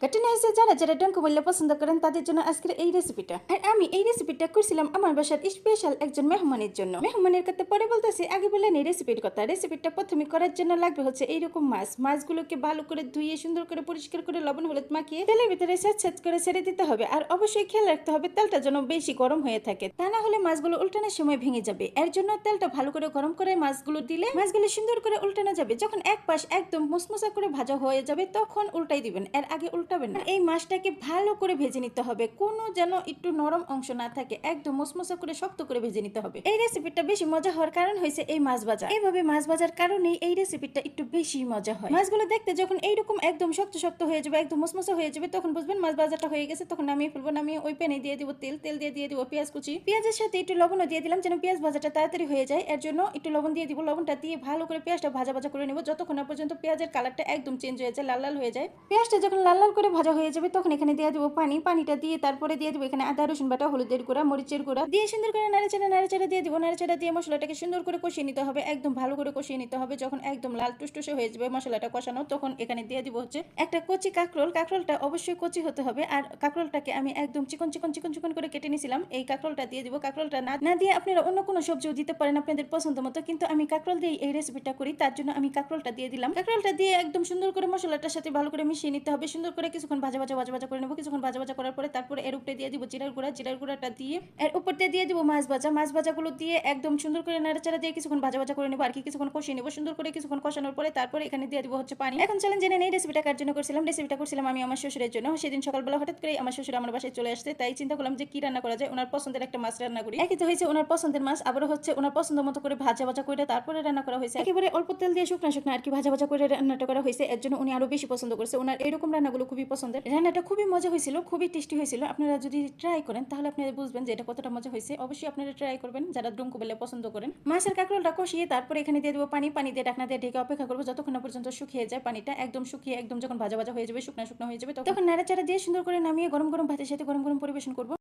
ঘটনা হয়েছে যারা যারা ডঙ্ক বললে পছন্দ করেন তাদের জন্য আজকের এই রেসিপিটা। আর আমি এই রেসিপিটা করছিলাম আমার বাসার স্পেশাল একজন মেহমানের জন্য। মেহমানের কথা পরে বলতেছি, আগে বললেন এই রেসিপির কথা। রেসিপিটা প্রথমে করার জন্য লাগবে হচ্ছে এইরকম মাছগুলোকে ভালো করে ধুয়ে সুন্দর করে পরিষ্কার করে লবণ হলুদ মাখিয়ে তেলের ভিতরে স্যাঁত করে ছেড়ে দিতে হবে। আর অবশ্যই খেয়াল রাখতে হবে তেলটা যেন বেশি গরম হয়ে থাকে, তা না হলে মাছগুলো উল্টানোর সময় ভেঙে যাবে। এর জন্য তেলটা ভালো করে গরম করে মাছগুলো দিলে মাছগুলো সুন্দর করে উল্টানো যাবে। যখন এক পাশ একদম মুসমুসা করে ভাজা হয়ে যাবে তখন উল্টাই দিবেন, এর আগে উল্টাবেন না। এই মাছটাকে ভালো করে ভেজে নিতে হবে, কোনো যেন একটু নরম অংশ না থাকে, একদম মুসমুসা করে শক্ত করে ভেজে নিতে হবে। এই রেসিপিটা বেশি মজা হওয়ার কারণ হয়েছে এই মাছ ভাজা। এইভাবে মাছ ভাজার কারণেই এই রেসিপিটা একটু বেশি মজা হয়। মাছগুলো দেখতে যখন এইরকম একদম শক্ত শক্ত হয়ে যাবে, একদম মুসমুসা হয়ে যাবে, তখন বুঝবেন মাছ ভাজাটা হয়ে গেছে। তখন নামিয়ে ফেলবো। নামিয়ে ওই প্যানে দিয়ে দিব তেল দিয়ে দিব পেঁয়াজ কুচি। পেঁয়াজের সাথে একটু লবণও দিয়ে দিলাম যেন পেঁয়াজ ভাজাটা তাড়াতাড়ি হয়ে যায়। এর জন্য একটু লবণ দিয়ে দিব। লবণটা দিয়ে ভালো করে পেঁয়াজটা ভাজা ভাজা করে নেব যতক্ষণ না পর্যন্ত পেঁয়াজের কালারটা একদম চেঞ্জ হয়ে যায়, লাল লাল হয়ে যায়। পেঁয়াজটা যখন লাল লাল করে ভাজা হয়ে যাবে তখন এখানে দিয়ে দেবো পানিটা দিয়ে তারপরে দিয়ে দেবো এখানে আদা রসুন বাটা, হলুদের গুঁড়া, মরিচের গুঁড়া দিয়ে সুন্দর করে নাড়াচাড়া দিয়ে দিব। নাড়াচাড়া দিয়ে মশলাটাকে সুন্দর করে কষিয়ে নিতে হবে, একদম ভালো করে কষিয়ে নিতে হবে। যখন একদম লাল টুসটুসে হয়ে যাবে মশলাটা কষানো, তখন এখানে দিয়ে দিব হচ্ছে একটা কচি কাঁকরোলটা অবশ্যই কচি হতে হবে। আর কাঁকরোলটাকে আমি একদম চিকন করে কেটে নিয়েছিলাম। এই কাঁকরোলটা দিয়ে দিব। কাঁকরোলটা না দিয়ে আপনারা অন্য কোনো সবজিও দিতে পারেন আপনাদের পছন্দ মতো, কিন্তু আমি কাঁকরোল দিয়ে এই রেসিপিটা করি, তার জন্য আমি কাঁকরোলটা দিয়ে দিলাম। কাঁকরোলটা দিয়ে একদম সুন্দর করে মশলাটার সাথে ভালো করে মিশিয়ে নিতে হবে। সুন্দর করে কিছুক্ষণ ভাজা করে নেব। কিছুক্ষণ ভাজা করার পরে তারপরে এর উপরে দিয়ে দিব জিরার গুঁড়াটা দিয়ে এর উপর দিয়ে দিব মাছ ভাজাগুলো দিয়ে একদম সুন্দর করে নাড়াচাড়া দিয়ে কিছুক্ষণ ভাজা করে নেব আর কি, কিছুক্ষণ কষিয়ে নেব। সুন্দর করে কিছুক্ষণ কষানোর পরে তারপরে এখানে দিয়ে দিব হচ্ছে পানি। এখন চলেন জেনে নেই রেসিপিটা কার জন্য করছিলাম। রেসিপিটা করছিলাম আমি আমার শ্বশুরের জন্য। সেদিন সকালবেলা হঠাৎ করে আমার শ্বশুর আমার বাসায় চলে আসছে, তাই চিন্তা করলাম যে কি রান্না করা যায়। ওনার পছন্দের একটা মাছ রান্না করি। একই তো হয়েছে ওনার পছন্দের মাছ, আবারও হচ্ছে ওনার পছন্দ মতো করে ভাজা করে তারপরে রান্না করা হয়েছে। একেবারে অল্প তেল দিয়ে শুকনা আর কি ভাজা করে রান্নাটা করা হয়েছে। এর জন্য উনি আরো বেশি পছন্দ করছে। ওনার এরকম রান্নাগুলো খুবই পছন্দের। রান্নাটা খুবই মজা হয়েছিল, খুবই টেস্টি হয়েছিল। আপনারা যদি ট্রাই করেন তাহলে আপনারা বুঝবেন যে এটা কতটা মজা হয়েছে। অবশ্যই আপনারা ট্রাই করবেন যারা ডুমকো বেলে পছন্দ করেন। মাছের কাঁকরোলটা কষিয়ে তারপরে এখানে দিয়ে দেবো পানি দিয়ে ঢাকনা দিয়ে ঢেকে অপেক্ষা করবো যতক্ষণ না পর্যন্ত শুকিয়ে যায়। পানিটা একদম শুকিয়ে একদম যখন ভাজা হয়ে যাবে, শুকনা হয়ে যাবে, তখন নাড়াচাড়া দিয়ে সুন্দর করে নামিয়ে গরম ভাতের সাথে গরম পরিবেশন করবো।